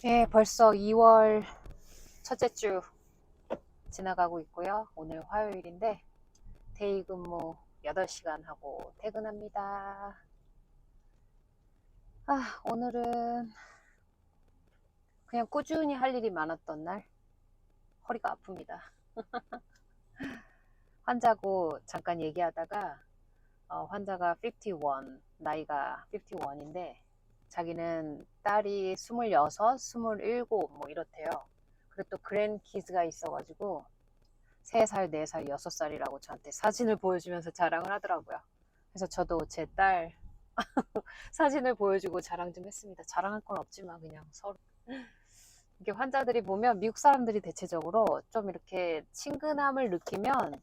예, 벌써 2월 첫째 주 지나가고 있고요. 오늘 화요일인데 데이 근무 8시간 하고 퇴근합니다. 오늘은 그냥 꾸준히 할 일이 많았던 날. 허리가 아픕니다. 환자고 잠깐 얘기하다가 환자가 51, 나이가 51인데 자기는 딸이 26, 27 뭐 이렇대요. 그리고 또 그랜키즈가 있어가지고 3살, 4살, 6살이라고 저한테 사진을 보여주면서 자랑을 하더라고요. 그래서 저도 제 딸 사진을 보여주고 자랑 좀 했습니다. 자랑할 건 없지만 그냥 서로. 이게 환자들이 보면 미국 사람들이 대체적으로 좀 이렇게 친근함을 느끼면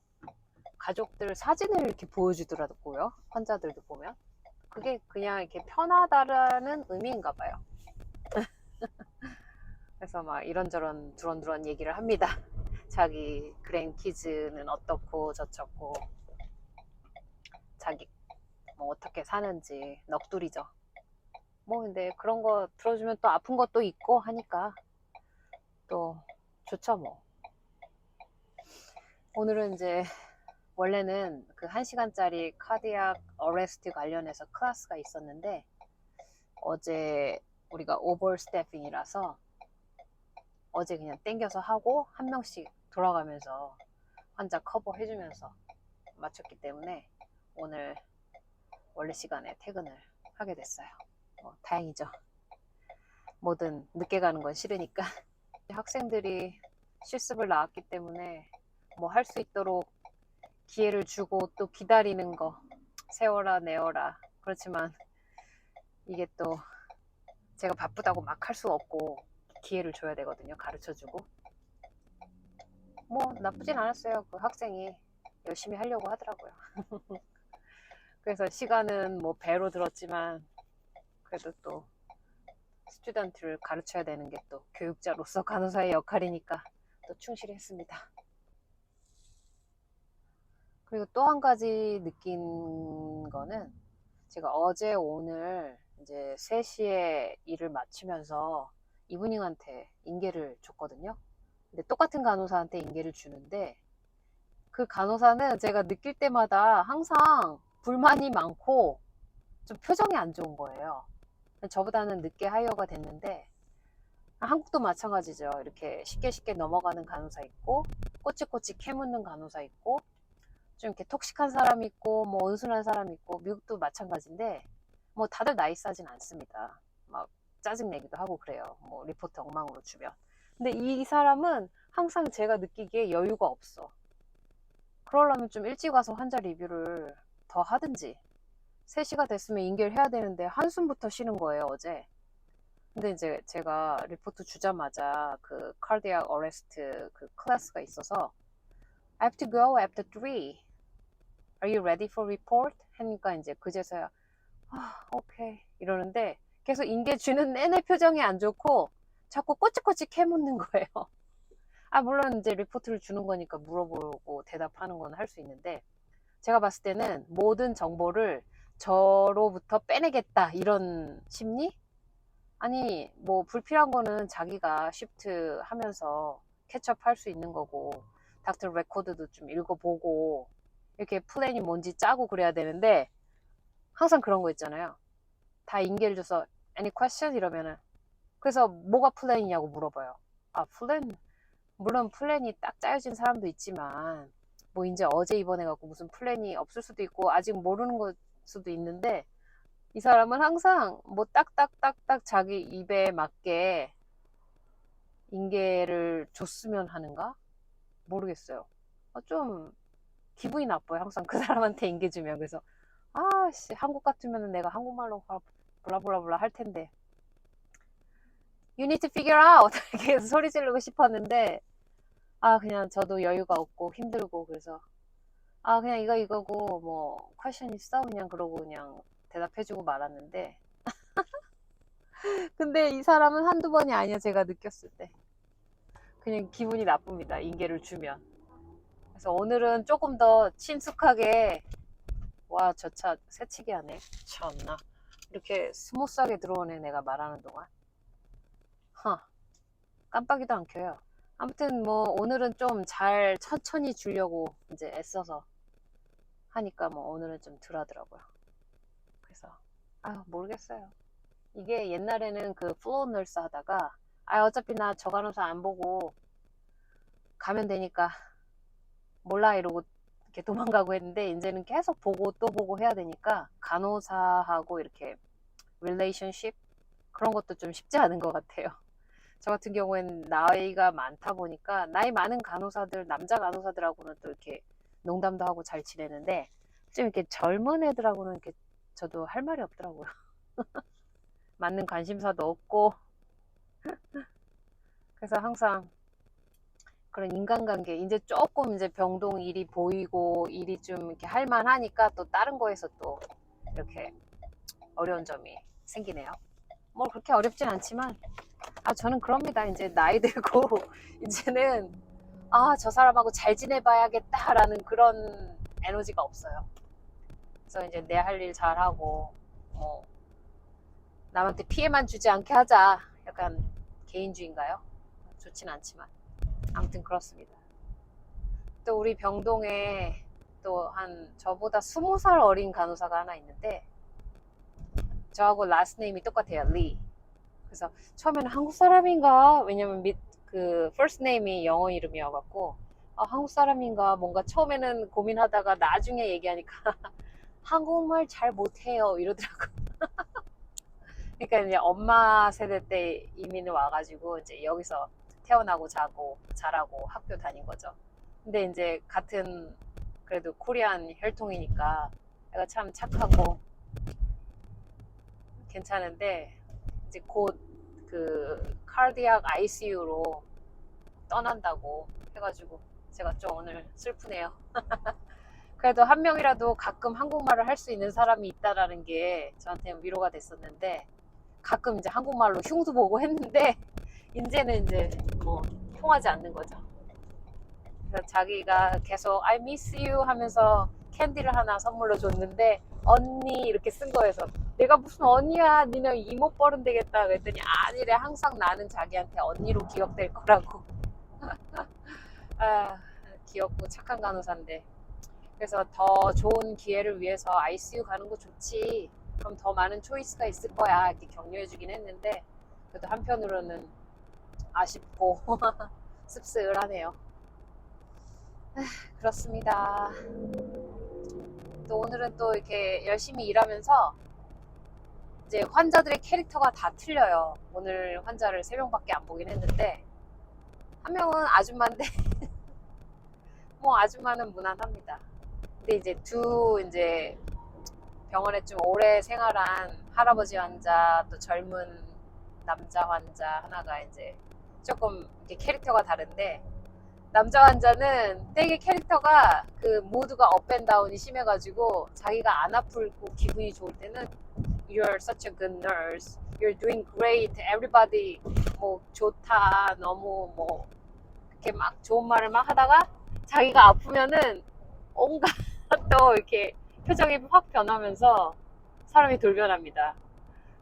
가족들 사진을 이렇게 보여주더라고요. 환자들도 보면. 그게 그냥 이렇게 편하다라는 의미인가 봐요. 그래서 막 이런저런 두런두런 얘기를 합니다. 자기 그랜키즈는 어떻고 저쩌고 자기 뭐 어떻게 사는지 넋두리죠. 뭐 근데 그런 거 들어주면 또 아픈 것도 있고 하니까 또 좋죠 뭐. 오늘은 이제 원래는 그 1시간짜리 카디악 어레스트 관련해서 클래스가 있었는데 어제 우리가 오버 스태핑이라서 어제 그냥 땡겨서 하고 한 명씩 돌아가면서 환자 커버 해주면서 마쳤기 때문에 오늘 원래 시간에 퇴근을 하게 됐어요. 다행이죠. 뭐든 늦게 가는 건 싫으니까. 학생들이 실습을 나왔기 때문에 뭐 할 수 있도록 기회를 주고 또 기다리는 거 세워라 내어라. 그렇지만 이게 또 제가 바쁘다고 막 할 수 없고 기회를 줘야 되거든요. 가르쳐주고. 뭐 나쁘진 않았어요. 그 학생이 열심히 하려고 하더라고요. 그래서 시간은 뭐 배로 들었지만 그래도 또 스튜던트를 가르쳐야 되는 게 또 교육자로서 간호사의 역할이니까 또 충실히 했습니다. 그리고 또 한 가지 느낀 거는 제가 어제 오늘 이제 3시에 일을 마치면서 이브닝한테 인계를 줬거든요. 근데 똑같은 간호사한테 인계를 주는데 그 간호사는 제가 느낄 때마다 항상 불만이 많고 좀 표정이 안 좋은 거예요. 저보다는 늦게 하이어가 됐는데 한국도 마찬가지죠. 이렇게 쉽게 쉽게 넘어가는 간호사 있고 꼬치꼬치 캐묻는 간호사 있고 좀 이렇게 톡식한 사람 있고 뭐 온순한 사람 있고 미국도 마찬가지인데 뭐 다들 나이스하진 않습니다. 막 짜증내기도 하고 그래요. 뭐 리포트 엉망으로 주면. 근데 이 사람은 항상 제가 느끼기에 여유가 없어. 그러려면 좀 일찍 와서 환자 리뷰를 더 하든지 3시가 됐으면 인계를 해야 되는데 한숨부터 쉬는 거예요 어제. 근데 이제 제가 리포트 주자마자 그 cardiac arrest 그 클래스가 있어서 I have to go after 3. Are you ready for report? 하니까 이제 그제서야 오케이 이러는데 계속 인계 주는 내내 표정이 안 좋고 자꾸 꼬치꼬치 캐묻는 거예요. 물론 이제 리포트를 주는 거니까 물어보고 대답하는 건 할 수 있는데 제가 봤을 때는 모든 정보를 저로부터 빼내겠다 이런 심리? 아니 뭐 불필요한 거는 자기가 쉬프트 하면서 캐치업 할 수 있는 거고 닥터 레코드도 좀 읽어보고 이렇게 플랜이 뭔지 짜고 그래야 되는데 항상 그런 거 있잖아요. 다 인계를 줘서 any question 이러면은 그래서 뭐가 플랜이냐고 물어봐요. 플랜? 물론 플랜이 딱 짜여진 사람도 있지만 뭐 이제 어제 입원해갖고 무슨 플랜이 없을 수도 있고 아직 모르는 걸 수도 있는데 이 사람은 항상 뭐 딱딱딱딱 자기 입에 맞게 인계를 줬으면 하는가? 모르겠어요. 좀 기분이 나빠요. 항상 그 사람한테 인계 주면. 그래서 한국 같으면 내가 한국말로 블라블라블라 할 텐데 You need to figure out 이렇게 소리 지르고 싶었는데 그냥 저도 여유가 없고 힘들고 그래서 그냥 이거고 뭐 퀘션 있어? 그냥 그러고 그냥 대답해주고 말았는데 근데 이 사람은 한두 번이 아니야. 제가 느꼈을 때 그냥 기분이 나쁩니다. 인계를 주면. 그래서 오늘은 조금 더 친숙하게 저 차 새치기 하네. 참나 이렇게 스무스하게 들어오네 내가 말하는 동안. 깜빡이도 안 켜요. 아무튼 뭐 오늘은 좀 잘 천천히 주려고 이제 애써서 하니까 뭐 오늘은 좀 덜 하더라고요. 그래서 모르겠어요. 이게 옛날에는 그 플로우 널스 하다가 어차피 나 저 간호사 안 보고 가면 되니까 몰라 이러고 이렇게 도망가고 했는데 이제는 계속 보고 또 보고 해야 되니까 간호사하고 이렇게 릴레이션십 그런 것도 좀 쉽지 않은 것 같아요. 저 같은 경우에는 나이가 많다 보니까 나이 많은 간호사들, 남자 간호사들하고는 또 이렇게 농담도 하고 잘 지내는데 좀 이렇게 젊은 애들하고는 이렇게 저도 할 말이 없더라고요. 맞는 관심사도 없고 그래서 항상 그런 인간관계 이제 조금 이제 병동 일이 보이고 일이 좀 이렇게 할만하니까 또 다른 거에서 또 이렇게 어려운 점이 생기네요. 뭐 그렇게 어렵진 않지만 저는 그럽니다. 이제 나이 들고 이제는 저 사람하고 잘 지내봐야겠다라는 그런 에너지가 없어요. 그래서 이제 내 할 일 잘하고 뭐 남한테 피해만 주지 않게 하자. 약간 개인주의인가요? 좋진 않지만 아무튼 그렇습니다. 또 우리 병동에 또 한 저보다 20살 어린 간호사가 하나 있는데 저하고 라스트 네임이 똑같아요. 리. 그래서 처음에는 한국 사람인가? 왜냐면 그 first name이 영어 이름이어갖고 한국 사람인가 뭔가 처음에는 고민하다가 나중에 얘기하니까 한국말 잘 못해요 이러더라고. 그러니까 이제 엄마 세대 때 이민을 와가지고 이제 여기서 태어나고 자라고 학교 다닌 거죠. 근데 이제 같은 그래도 코리안 혈통이니까 애가 참 착하고 괜찮은데 이제 곧 그 카디악 ICU로 떠난다고 해가지고 제가 좀 오늘 슬프네요. 그래도 한 명이라도 가끔 한국말을 할 수 있는 사람이 있다라는 게 저한테 위로가 됐었는데 가끔 이제 한국말로 흉도 보고 했는데 이제는 이제 뭐 통하지 않는 거죠. 그래서 자기가 계속 I miss you 하면서 캔디를 하나 선물로 줬는데 언니 이렇게 쓴 거여서 내가 무슨 언니야 니네 이모 뻘은 되겠다 그랬더니 아니래 항상 나는 자기한테 언니로 기억될 거라고. 귀엽고 착한 간호사인데 그래서 더 좋은 기회를 위해서 ICU 가는 거 좋지 그럼 더 많은 초이스가 있을 거야 이렇게 격려해 주긴 했는데 그래도 한편으로는 아쉽고 씁쓸하네요. 그렇습니다. 또 오늘은 또 이렇게 열심히 일하면서 이제 환자들의 캐릭터가 다 틀려요. 오늘 환자를 3명밖에 안 보긴 했는데 한 명은 아줌마인데 뭐 아줌마는 무난합니다. 근데 이제 이제 병원에 좀 오래 생활한 할아버지 환자 또 젊은 남자 환자 하나가 이제 조금 이렇게 캐릭터가 다른데 남자 환자는 되게 캐릭터가 그 모두가 업앤다운이 심해가지고 자기가 안 아프고 기분이 좋을 때는 You're such a good nurse. You're doing great. Everybody 뭐 좋다. 너무 뭐 이렇게 막 좋은 말을 막 하다가 자기가 아프면은 온갖 또 이렇게 표정이 확 변하면서 사람이 돌변합니다.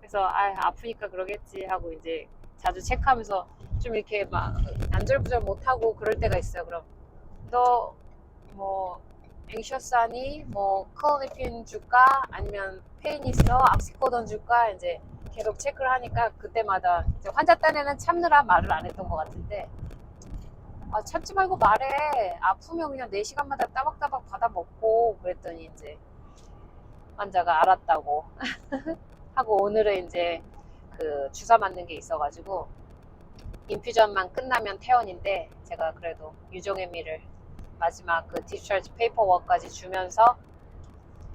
그래서 아프니까 그러겠지 하고 이제 자주 체크하면서 좀 이렇게 막 안절부절 못하고 그럴 때가 있어요. 그럼 너 뭐 앵셔스하니 뭐 클로니핀 줄까 아니면 페인 있어 악시코돈 줄까 이제 계속 체크를 하니까 그때마다 이제 환자 딴에는 참느라 말을 안 했던 것 같은데 참지 말고 말해 아프면 그냥 4시간마다 따박따박 받아 먹고 그랬더니 이제 환자가 알았다고 하고 오늘은 이제 그 주사 맞는 게 있어가지고 인퓨전만 끝나면 퇴원인데 제가 그래도 유종의미를 마지막 그 디스차지 페이퍼워크까지 주면서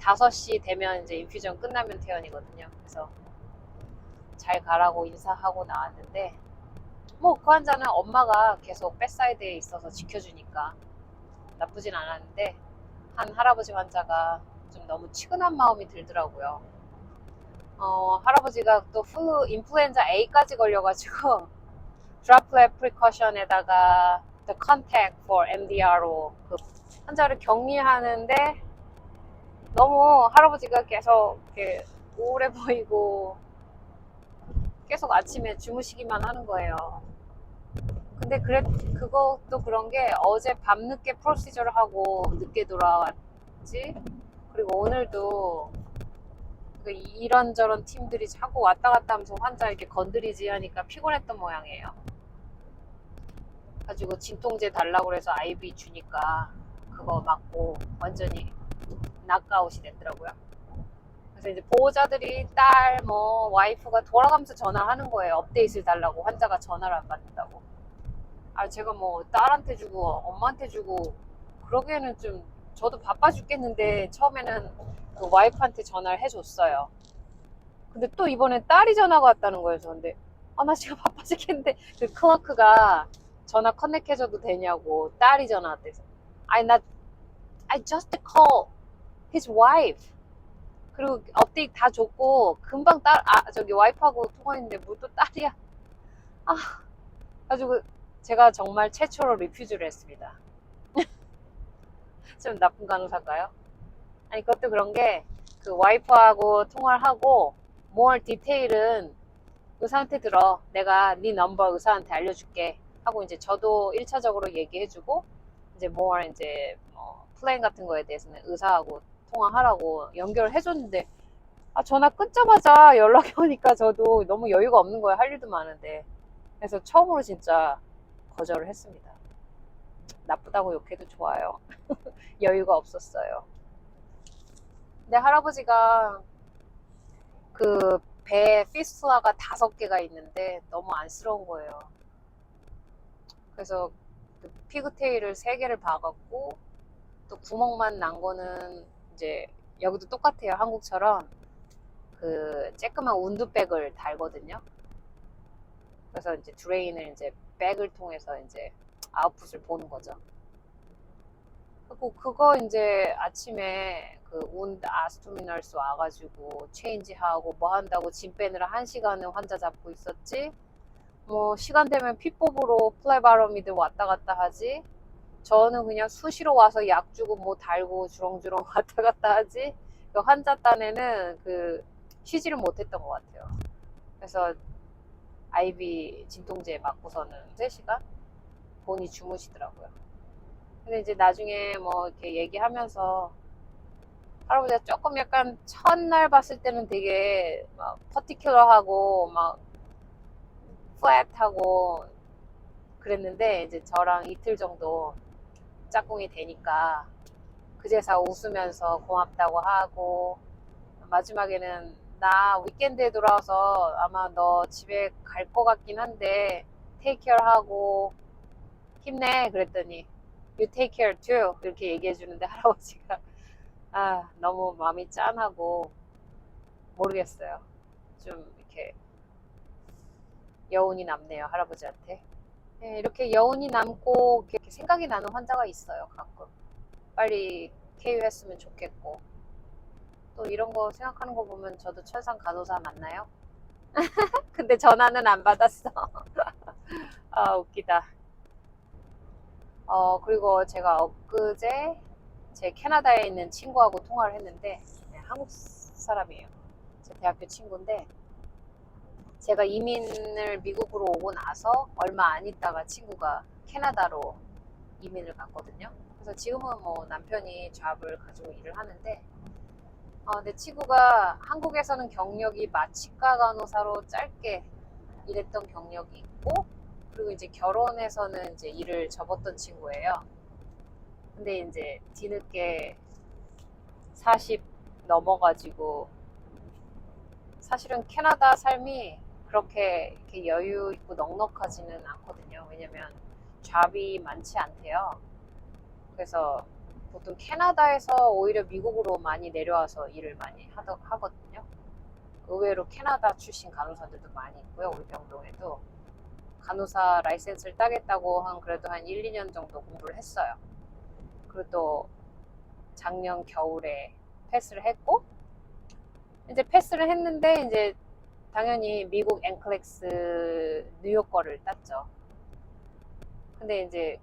5시 되면 이제 인퓨전 끝나면 퇴원이거든요. 그래서 잘 가라고 인사하고 나왔는데 뭐 그 환자는 엄마가 계속 백사이드에 있어서 지켜주니까 나쁘진 않았는데 한 할아버지 환자가 좀 너무 치근한 마음이 들더라고요. 할아버지가 또 인플루엔자 A까지 걸려가지고 드랍렛 프리커션에다가 the contact for MDR로 그 환자를 격리하는데 너무 할아버지가 계속 이렇게 우울해 보이고 계속 아침에 주무시기만 하는 거예요. 근데 그것도 그런 게 어제 밤늦게 프로시저를 하고 늦게 돌아왔지. 그리고 오늘도 그 이런저런 팀들이 자꾸 왔다 갔다 하면서 환자 이렇게 건드리지 하니까 피곤했던 모양이에요. 가지고 진통제 달라고 그래서 아이비 주니까 그거 맞고 완전히 낙아웃이 됐더라고요. 그래서 이제 보호자들이 딸 뭐 와이프가 돌아가면서 전화하는 거예요. 업데이트를 달라고. 환자가 전화를 안 받는다고. 아 제가 뭐 딸한테 주고 엄마한테 주고 그러기에는 좀 저도 바빠 죽겠는데 처음에는 그 와이프한테 전화를 해줬어요. 근데 또 이번엔 딸이 전화가 왔다는 거예요. 근데 아 나 지금 바빠 죽겠는데 그 클러크가 전화 커넥해줘도 되냐고 딸이 전화 왔대서 아니 나 I just call his wife 그리고 업데이트 다 줬고 금방 저기 와이프하고 통화했는데 뭐 또 딸이야. 아 가지고 제가 정말 최초로 리퓨즈를 했습니다. 좀 나쁜 간호사인가요? 아니 그것도 그런 게 그 와이프하고 통화를 하고 more 디테일은 의사한테 들어. 내가 네 넘버 의사한테 알려줄게 하고 이제 저도 1차적으로 얘기해주고 이제 more 이제 플랜 같은 거에 대해서는 의사하고 통화하라고 연결을 해줬는데 아 전화 끊자마자 연락이 오니까 저도 너무 여유가 없는 거예요. 할 일도 많은데. 그래서 처음으로 진짜 거절을 했습니다. 나쁘다고 욕해도 좋아요. 여유가 없었어요. 근데 할아버지가 그 배에 피스투라가 5개가 있는데 너무 안쓰러운 거예요. 그래서 그 피그테일을 3개를 박았고 또 구멍만 난 거는 이제 여기도 똑같아요. 한국처럼 그 쬐끄만 운두백을 달거든요. 그래서 이제 드레인을 이제 백을 통해서 이제 아웃풋을 보는 거죠. 그리고 그거 이제 아침에 그 운드 아스토미 널스 와가지고 체인지하고 뭐 한다고 짐 빼느라 1시간을 환자 잡고 있었지. 뭐 시간 되면 피 뽑으러 플레바로미드 왔다 갔다 하지. 저는 그냥 수시로 와서 약 주고 뭐 달고 주렁주렁 왔다 갔다 하지. 그 환자 딴에는 그 쉬지를 못했던 것 같아요. 그래서 아이비 진통제 맞고서는 3시간 본이 주무시더라고요. 근데 이제 나중에 뭐 이렇게 얘기하면서 할아버지가 조금 약간 첫날 봤을 때는 되게 막 퍼티큘러하고 막 플랫하고 그랬는데 이제 저랑 이틀 정도 짝꿍이 되니까 그제서 웃으면서 고맙다고 하고 마지막에는 나 위켄드에 돌아와서 아마 너 집에 갈 것 같긴 한데 테이크 케어 하고 힘내 그랬더니 You take care too 이렇게 얘기해 주는데 할아버지가 아 너무 마음이 짠하고 모르겠어요. 좀 이렇게 여운이 남네요 할아버지한테. 네, 이렇게 여운이 남고 이렇게 생각이 나는 환자가 있어요 가끔. 빨리 쾌유했으면 좋겠고 또 이런 거 생각하는 거 보면 저도 천상 간호사 맞나요? 근데 전화는 안 받았어. 아 웃기다. 그리고 제가 엊그제 제 캐나다에 있는 친구하고 통화를 했는데 한국 사람이에요. 제 대학교 친구인데 제가 이민을 미국으로 오고 나서 얼마 안 있다가 친구가 캐나다로 이민을 갔거든요. 그래서 지금은 뭐 남편이 잡을 가지고 일을 하는데 내 친구가 한국에서는 경력이 마취과 간호사로 짧게 일했던 경력이 있고 그리고 이제 결혼해서는 이제 일을 접었던 친구예요. 근데 이제 뒤늦게 40 넘어가지고 사실은 캐나다 삶이 그렇게 이렇게 여유 있고 넉넉하지는 않거든요. 왜냐면 잡이 많지 않대요. 그래서 보통 캐나다에서 오히려 미국으로 많이 내려와서 일을 많이 하거든요. 의외로 캐나다 출신 간호사들도 많이 있고요. 우리 병동에도 간호사 라이센스를 따겠다고 그래도 한 1, 2년 정도 공부를 했어요. 그리고 또 작년 겨울에 패스를 했고 이제 패스를 했는데 이제 당연히 미국 앵클렉스 뉴욕 거를 땄죠. 근데 이제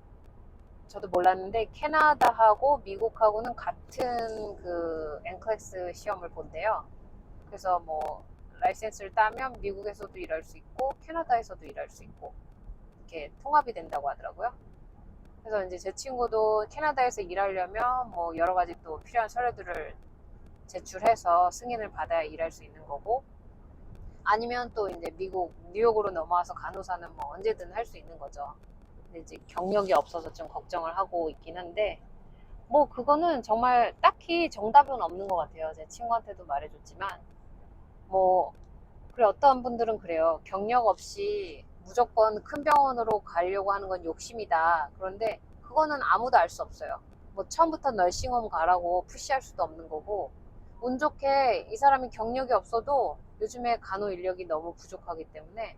저도 몰랐는데 캐나다하고 미국하고는 같은 그 앵클렉스 시험을 본대요. 그래서 뭐 라이센스를 따면 미국에서도 일할 수 있고 캐나다에서도 일할 수 있고 이렇게 통합이 된다고 하더라고요. 그래서 이제 제 친구도 캐나다에서 일하려면 뭐 여러 가지 또 필요한 서류들을 제출해서 승인을 받아야 일할 수 있는 거고, 아니면 또 이제 미국 뉴욕으로 넘어와서 간호사는 뭐 언제든 할 수 있는 거죠. 근데 이제 경력이 없어서 좀 걱정을 하고 있긴 한데, 뭐 그거는 정말 딱히 정답은 없는 것 같아요. 제 친구한테도 말해줬지만, 뭐 그래, 어떤 분들은 그래요. 경력 없이 무조건 큰 병원으로 가려고 하는 건 욕심이다. 그런데 그거는 아무도 알 수 없어요. 뭐 처음부터 널싱홈 가라고 푸시할 수도 없는 거고, 운 좋게 이 사람이 경력이 없어도 요즘에 간호 인력이 너무 부족하기 때문에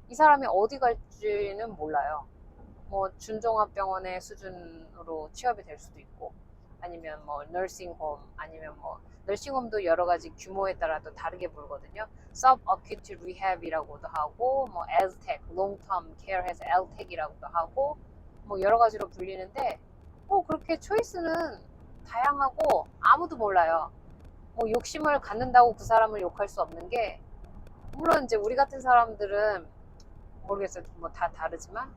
이 사람이 어디 갈지는 몰라요. 뭐 준종합병원의 수준으로 취업이 될 수도 있고, 아니면 뭐 너싱홈, 아니면 뭐 너싱홈도 여러 가지 규모에 따라도 다르게 부르거든요. Subacute Rehab이라고도 하고, 뭐 LTAC, Long Term Care에서 LTAC이라고도 하고, 뭐 여러 가지로 불리는데, 뭐 그렇게 초이스는 다양하고 아무도 몰라요. 뭐 욕심을 갖는다고 그 사람을 욕할 수 없는 게, 물론 이제 우리 같은 사람들은 모르겠어요. 뭐 다 다르지만,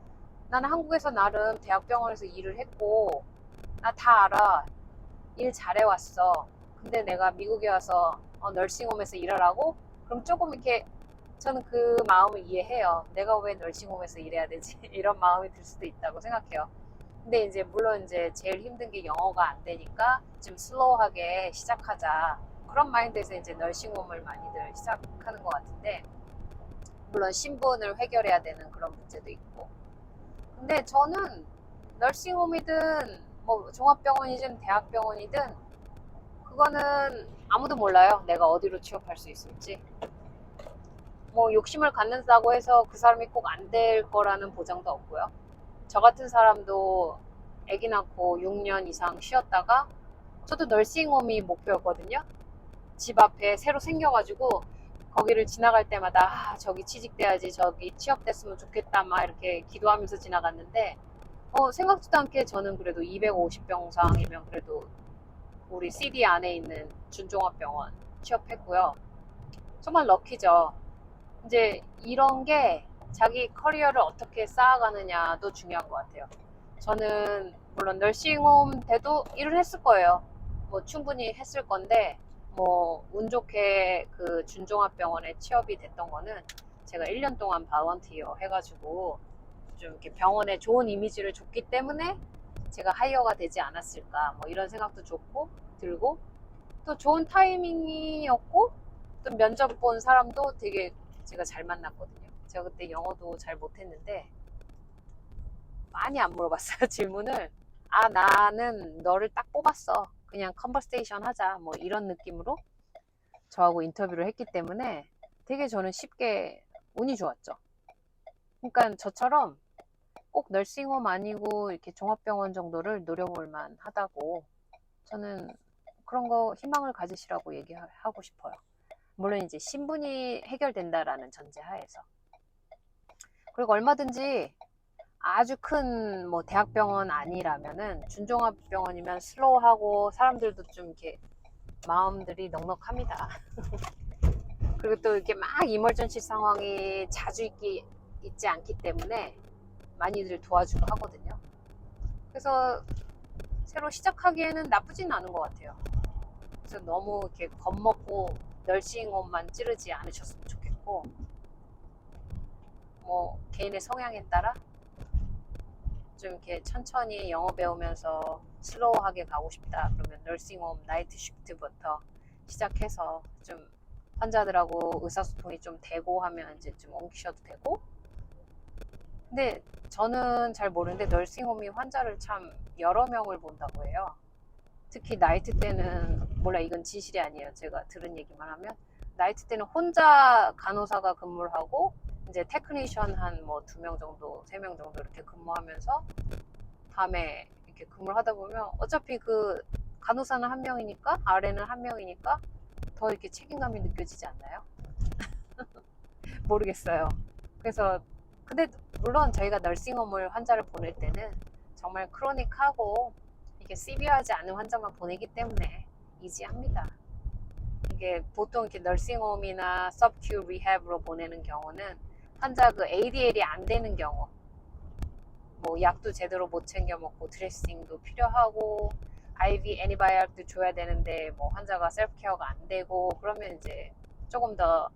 나는 한국에서 나름 대학병원에서 일을 했고 나 다 알아. 일 잘해왔어. 근데 내가 미국에 와서 널싱홈에서 일하라고? 그럼 조금 이렇게, 저는 그 마음을 이해해요. 내가 왜 널싱홈에서 일해야 되지? 이런 마음이 들 수도 있다고 생각해요. 근데 이제 물론 이제 제일 힘든 게 영어가 안 되니까 좀 슬로우하게 시작하자, 그런 마인드에서 이제 널싱홈을 많이들 시작하는 것 같은데, 물론 신분을 해결해야 되는 그런 문제도 있고. 근데 저는 널싱홈이든 뭐 종합병원이든 대학병원이든 그거는 아무도 몰라요. 내가 어디로 취업할 수 있을지. 뭐 욕심을 갖는다고 해서 그 사람이 꼭 안 될 거라는 보장도 없고요. 저 같은 사람도 아기 낳고 6년 이상 쉬었다가, 저도 널싱홈이 목표였거든요. 집 앞에 새로 생겨가지고 거기를 지나갈 때마다 저기 취직돼야지, 저기 취업됐으면 좋겠다 막 이렇게 기도하면서 지나갔는데, 생각지도 않게 저는 그래도 250병상이면 그래도 우리 CD 안에 있는 준종합병원 취업했고요. 정말 럭키죠. 이제 이런 게 자기 커리어를 어떻게 쌓아가느냐도 중요한 것 같아요. 저는 물론 널싱홈 때도 일을 했을 거예요. 뭐 충분히 했을 건데, 뭐 운 좋게 그 준종합병원에 취업이 됐던 거는 제가 1년 동안 바원티어 해가지고 좀 이렇게 병원에 좋은 이미지를 줬기 때문에 제가 하이어가 되지 않았을까, 뭐 이런 생각도 들고, 또 좋은 타이밍이었고, 또 면접 본 사람도 되게 제가 잘 만났거든요. 제가 그때 영어도 잘 못했는데 많이 안 물어봤어요. 질문을. 나는 너를 딱 뽑았어, 그냥 컨버세이션 하자, 뭐 이런 느낌으로 저하고 인터뷰를 했기 때문에 되게 저는 쉽게 운이 좋았죠. 그러니까 저처럼 꼭 널싱홈 아니고 이렇게 종합병원 정도를 노려볼 만하다고, 저는 그런 거 희망을 가지시라고 얘기하고 싶어요. 물론 이제 신분이 해결된다라는 전제하에서. 그리고 얼마든지 아주 큰 뭐 대학병원 아니라면은 준종합병원이면 슬로우하고 사람들도 좀 이렇게 마음들이 넉넉합니다. 그리고 또 이렇게 막 이멀전시 상황이 자주 있지 않기 때문에 많이들 도와주고 하거든요. 그래서 새로 시작하기에는 나쁘진 않은 것 같아요. 그래서 너무 이렇게 겁먹고 널싱홈만 찌르지 않으셨으면 좋겠고, 뭐 개인의 성향에 따라 좀 이렇게 천천히 영어 배우면서 슬로우하게 가고 싶다 그러면 널싱홈 나이트 쉬프트부터 시작해서 좀 환자들하고 의사소통이 좀 되고 하면 이제 좀 옮기셔도 되고. 근데 저는 잘 모르는데 널싱홈이 환자를 참 여러 명을 본다고 해요. 특히 나이트 때는, 몰라 이건 진실이 아니에요, 제가 들은 얘기만 하면, 나이트 때는 혼자 간호사가 근무를 하고 이제 테크니션 한 뭐 2명 정도 3명 정도 이렇게 근무하면서 밤에 이렇게 근무를 하다 보면 어차피 그 간호사는 한 명이니까, 아래는 한 명이니까 더 이렇게 책임감이 느껴지지 않나요? 모르겠어요. 그래서 근데 물론 저희가 널싱홈을 환자를 보낼 때는 정말 크로닉하고 이렇게 시비하지 않은 환자만 보내기 때문에 이지합니다. 이게 보통 이렇게 널싱홈이나 서브큐 리헵으로 보내는 경우는 환자 그 ADL이 안 되는 경우, 뭐 약도 제대로 못 챙겨 먹고 드레싱도 필요하고 IV 애니바이오틱도 줘야 되는데 뭐 환자가 셀프 케어가 안 되고 그러면 이제 조금 더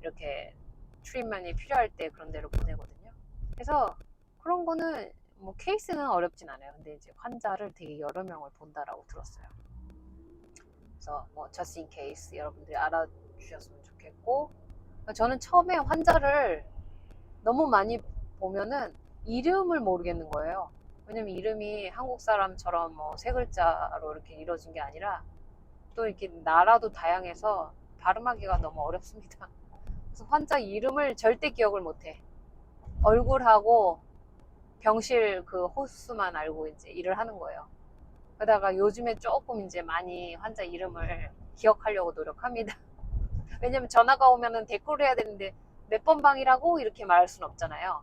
이렇게 트리트먼이 필요할 때 그런 데로 보내거든요. 그래서 그런 거는 뭐 케이스는 어렵진 않아요. 근데 이제 환자를 되게 여러 명을 본다라고 들었어요. 그래서 뭐 just in case 여러분들이 알아주셨으면 좋겠고, 저는 처음에 환자를 너무 많이 보면은 이름을 모르겠는 거예요. 왜냐면 이름이 한국 사람처럼 뭐 세 글자로 이렇게 이루어진 게 아니라 또 이렇게 나라도 다양해서 발음하기가 너무 어렵습니다. 그래서 환자 이름을 절대 기억을 못해. 얼굴하고 병실 그 호수만 알고 이제 일을 하는 거예요. 그러다가 요즘에 조금 이제 많이 환자 이름을 기억하려고 노력합니다. 왜냐면 전화가 오면은 댓글을 해야 되는데 몇 번 방이라고 이렇게 말할 순 없잖아요.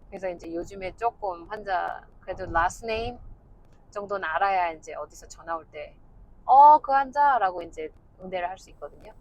그래서 이제 요즘에 조금 환자 그래도 last name 정도는 알아야 이제 어디서 전화 올 때 그 환자라고 이제 응대를 할 수 있거든요.